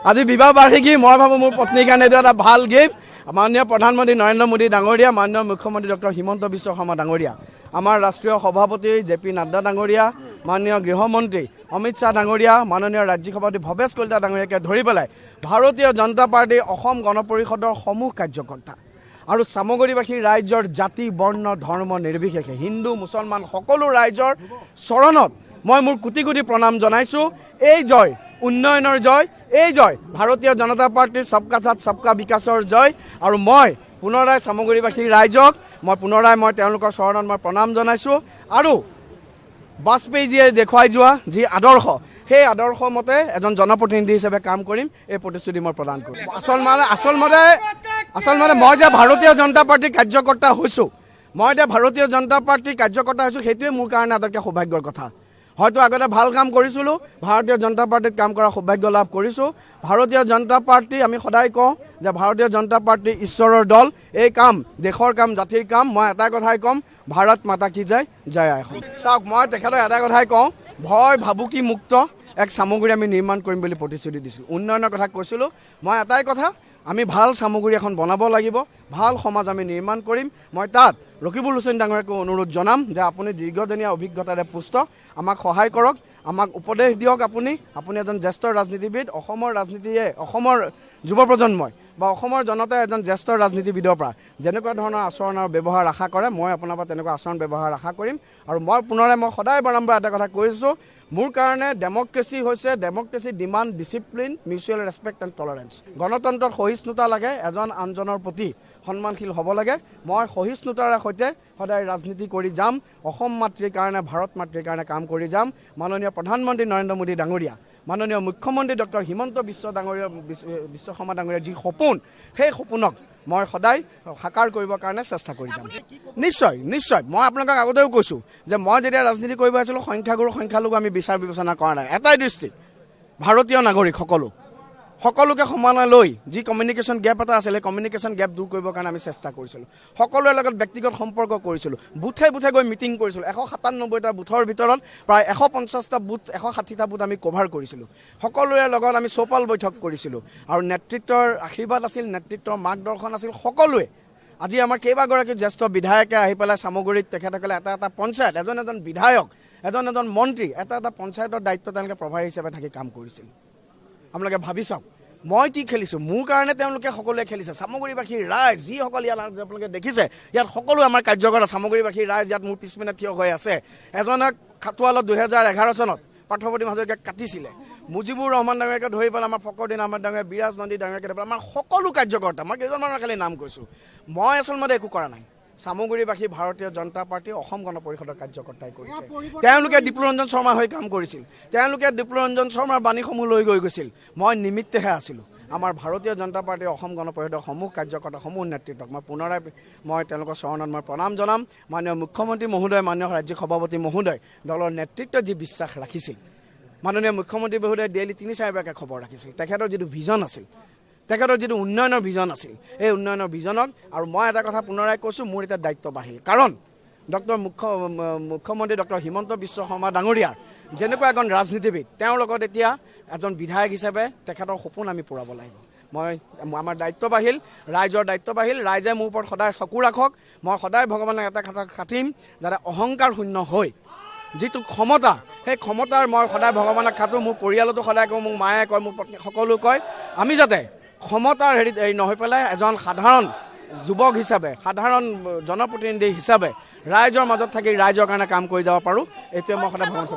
আজি বিবাহ বাৰ্ষিকী মই ভাবোঁ মোৰ পত্নীৰ কাৰণে এইটো এটা ভাল গিফ্ট। মাননীয় প্ৰধানমন্ত্ৰী নৰেন্দ্ৰ মোদী ডাঙৰীয়া, মাননীয় মুখ্যমন্ত্ৰী ডক্টৰ হিমন্ত বিশ্ব শৰ্মা ডাঙৰীয়া, আমাৰ ৰাষ্ট্ৰীয় সভাপতি জে.পি. নাড্ডা ডাঙৰীয়া, মাননীয় গৃহমন্ত্ৰী অমিত শ্বাহ ডাঙৰীয়া, মাননীয় ৰাজ্যিক সভাপতি ভৱেশ কলিতা ডাঙৰীয়াকে ধৰি পেলাই ভাৰতীয় জনতা পাৰ্টি অসম গণ পৰিষদৰ সমূহ কাৰ্যকৰ্তা আৰু চামগুৰিবাসী ৰাইজৰ জাতি বৰ্ণ ধৰ্ম নিৰ্বিশেষে হিন্দু মুছলমান সকলো ৰাইজৰ চৰণত মই মোৰ কোটি কোটি প্ৰণাম জনাইছোঁ। এই জয় উন্নয়নৰ জয়, এই জয় ভাৰতীয় জনতা পাৰ্টিৰ সবকা সাথ সবকা বিকাশৰ জয়। আৰু মই পুনৰাই চামগুৰিবাসী ৰাইজক মই তেওঁলোকৰ চৰণত মই প্ৰণাম জনাইছোঁ। আৰু বাজপেয়ীজীয়ে দেখুৱাই যোৱা যি আদৰ্শ, সেই আদৰ্শ মতে এজন জনপ্ৰতিনিধি হিচাপে কাম কৰিম, এই প্ৰতিশ্ৰুতি মই প্ৰদান কৰিম। আচলমতে মই যে ভাৰতীয় জনতা পাৰ্টিৰ কাৰ্যকৰ্তা হৈছোঁ, সেইটোৱে মোৰ কাৰণে আটাইতকৈ সৌভাগ্যৰ কথা। হয়তো আগতে ভাল কাম কৰিছিলোঁ, ভাৰতীয় জনতা পাৰ্টিত কাম কৰাৰ সৌভাগ্য লাভ কৰিছোঁ। ভাৰতীয় জনতা পাৰ্টি, আমি সদায় কওঁ যে ভাৰতীয় জনতা পাৰ্টি ঈশ্বৰৰ দল। এই কাম দেশৰ কাম, জাতিৰ কাম। মই এটা কথাই ক'ম, ভাৰত মাতা কি জয়, জয় আই অসম। চাওক, মই তেখেতক এটা কথাই কওঁ, ভয় ভাবুকি মুক্ত এক চামগুৰি আমি নিৰ্মাণ কৰিম বুলি প্ৰতিশ্ৰুতি দিছিলোঁ। উন্নয়নৰ কথা কৈছিলোঁ। মই এটাই কথা, আমি ভাল চামগুৰি এখন বনাব লাগিব, ভাল সমাজ আমি নিৰ্মাণ কৰিম। মই তাত ৰকিবুল হুছেইন ডাঙৰীয়াকো অনুৰোধ জনাম যে আপুনি দীৰ্ঘদিনীয়া অভিজ্ঞতাৰে পুষ্ট, আমাক সহায় কৰক, আমাক উপদেশ দিয়ক। আপুনি এজন জ্যেষ্ঠ ৰাজনীতিবিদ। অসমৰ ৰাজনীতিয়ে, অসমৰ যুৱ প্ৰজন্মই বা অসমৰ জনতাই এজন জ্যেষ্ঠ ৰাজনীতিবিদৰ পৰা যেনেকুৱা ধৰণৰ আচৰণ আৰু ব্যৱহাৰ আশা কৰে, মই আপোনাৰ পৰা তেনেকুৱা আচৰণ ব্যৱহাৰ আশা কৰিম। আৰু মই সদায় বাৰম্বাৰ এটা কথা কৈছোঁ, মোৰ কাৰণে ডেমক্ৰেচি হৈছে demand discipline, mutual respect and tolerance. গণতন্ত্ৰত সহিষ্ণুতা লাগে, এজন আনজনৰ প্ৰতি সন্মানশীল হ'ব লাগে। মই সহিষ্ণুতাৰে সৈতে সদায় ৰাজনীতি কৰি যাম, অসম মাতৃৰ কাৰণে, ভাৰত মাতৃৰ কাৰণে কাম কৰি যাম। মাননীয় প্ৰধানমন্ত্ৰী নৰেন্দ্ৰ মোদী ডাঙৰীয়া, মাননীয় মুখ্যমন্ত্ৰী ডক্টৰ হিমন্ত বিশ্ব শৰ্মা ডাঙৰীয়াৰ যি সপোন, সেই সপোনক মই সদায় সাকাৰ কৰিবৰ কাৰণে চেষ্টা কৰি যাম। নিশ্চয় মই আপোনালোকক আগতেও কৈছোঁ যে মই যেতিয়া ৰাজনীতি কৰিব আহিছিলোঁ, সংখ্যাগুৰু সংখ্যালঘু আমি বিচাৰ বিবেচনা কৰা নাই। এটাই দৃষ্টি, ভাৰতীয় নাগৰিক সকলোকে সমানে লৈ যি কমিউনিকেশ্যন গেপ এটা আছিল, সেই কমিউনিকেশ্যন গেপ দূৰ কৰিবৰ কাৰণে আমি চেষ্টা কৰিছিলোঁ। সকলোৰে লগত ব্যক্তিগত সম্পৰ্ক কৰিছিলোঁ, বুথে গৈ মিটিং কৰিছিলোঁ। 197টা বুথৰ ভিতৰত প্ৰায় 150টা বুথ, 160টা বুথ আমি কভাৰ কৰিছিলোঁ। সকলোৰে লগত আমি চৌপাল বৈঠক কৰিছিলোঁ আৰু নেতৃত্বৰ আশীৰ্বাদ আছিল, নেতৃত্বৰ মাৰ্গদৰ্শন আছিল সকলোৱে। আজি আমাৰ কেইবাগৰাকী জ্যেষ্ঠ বিধায়কে আহি পেলাই চামগুৰিত তেখেতসকলে এটা পঞ্চায়ত, এজন বিধায়ক, এজন মন্ত্ৰী, এটা পঞ্চায়তৰ দায়িত্ব তেওঁলোকে প্ৰভাৰী হিচাপে থাকি কাম কৰিছিল। আপোনালোকে ভাবি চাওক, মই কি খেলিছোঁ, মোৰ কাৰণে তেওঁলোকে সকলোৱে খেলিছে। চামগুৰিবাসীৰ ৰাইজ যিসকল ইয়াত আপোনালোকে দেখিছে, ইয়াত সকলো আমাৰ কাৰ্যকৰ্তা চামগুৰিবাসীৰ ৰাইজ ইয়াত মোৰ পিছপিনে থিয় হৈ আছে। এজনে খাটোৱালত 2011 চনত পাৰ্থপ্ৰতিম হাজৰিকাক কাটিছিলে। মুজিবুৰ ৰহমান ডাঙৰীয়াকে ধৰি পেলাই আমাৰ ফখৰুদ্দিন আহমেদ ডাঙৰীয়া, বিৰাজ নন্দী ডাঙৰীয়াকে ধৰি পেলাই আমাৰ সকলো কাৰ্যকৰ্তা, মই কেইজনমানৰ খালি নাম কৈছোঁ। মই আচলতে একো কৰা নাই। চামগুৰিবাসী ভাৰতীয় জনতা পাৰ্টি অসম গণ পৰিষদৰ কাৰ্যকৰ্তাই কৰিছে। তেওঁলোকে ডিপ্লুৰঞ্জন শৰ্মা হৈ কাম কৰিছিল, তেওঁলোকে ডিপ্লুৰঞ্জন শৰ্মাৰ বাণীসমূহ লৈ গৈছিল। মই নিমিত্তেহে আছিলোঁ। আমাৰ ভাৰতীয় জনতা পাৰ্টিৰ অসম গণ পৰিষদৰ সমূহ কাৰ্যকৰ্তা, সমূহ নেতৃত্বক মই তেওঁলোকৰ চৰণত মই প্ৰণাম জনাম। মাননীয় মুখ্যমন্ত্ৰী মহোদয়, মাননীয় ৰাজ্যিক সভাপতি মহোদয়, দলৰ নেতৃত্বত যি বিশ্বাস ৰাখিছিল, মাননীয় মুখ্যমন্ত্ৰী মহোদয়ে ডেইলি 3-4বাৰকৈ খবৰ ৰাখিছিল। তেখেতৰ যিটো ভিজন আছিল, তেখেতৰ যিটো উন্নয়নৰ ভিজন আছিল, এই উন্নয়নৰ ভিজনক আৰু মই এটা কথা পুনৰাই কৈছোঁ, মোৰ এতিয়া দায়িত্ব বাঢ়িল। কাৰণ মুখ্যমন্ত্ৰী ডক্টৰ হিমন্ত বিশ্ব শৰ্মা ডাঙৰীয়াৰ যেনেকুৱা এজন ৰাজনীতিবিদ, তেওঁৰ লগত এতিয়া এজন বিধায়ক হিচাপে তেখেতৰ সপোন আমি পূৰাব লাগিব। আমাৰ দায়িত্ব বাঢ়িল, ৰাইজৰ দায়িত্ব বাঢ়িল। ৰাইজে মোৰ ওপৰত সদায় চকু ৰাখক। মই সদায় ভগৱানক এটা কথা খাটিম, যাতে অহংকাৰ শূন্য হৈ যিটো ক্ষমতা, সেই ক্ষমতাৰ মই সদায় ভগৱানক খাটো। মোৰ পৰিয়ালতো সদায় কওঁ, মোৰ মায়ে কয়, মোৰ পত্নী, সকলো কয়, আমি যাতে ক্ষমতাৰ হেৰি নহয় পেলাই এজন সাধাৰণ যুৱক হিচাপে, সাধাৰণ জনপ্ৰতিনিধি হিচাপে ৰাইজৰ মাজত থাকি ৰাইজৰ কাৰণে কাম কৰি যাব পাৰোঁ। এইটোৱে মই সদায় ভগৱান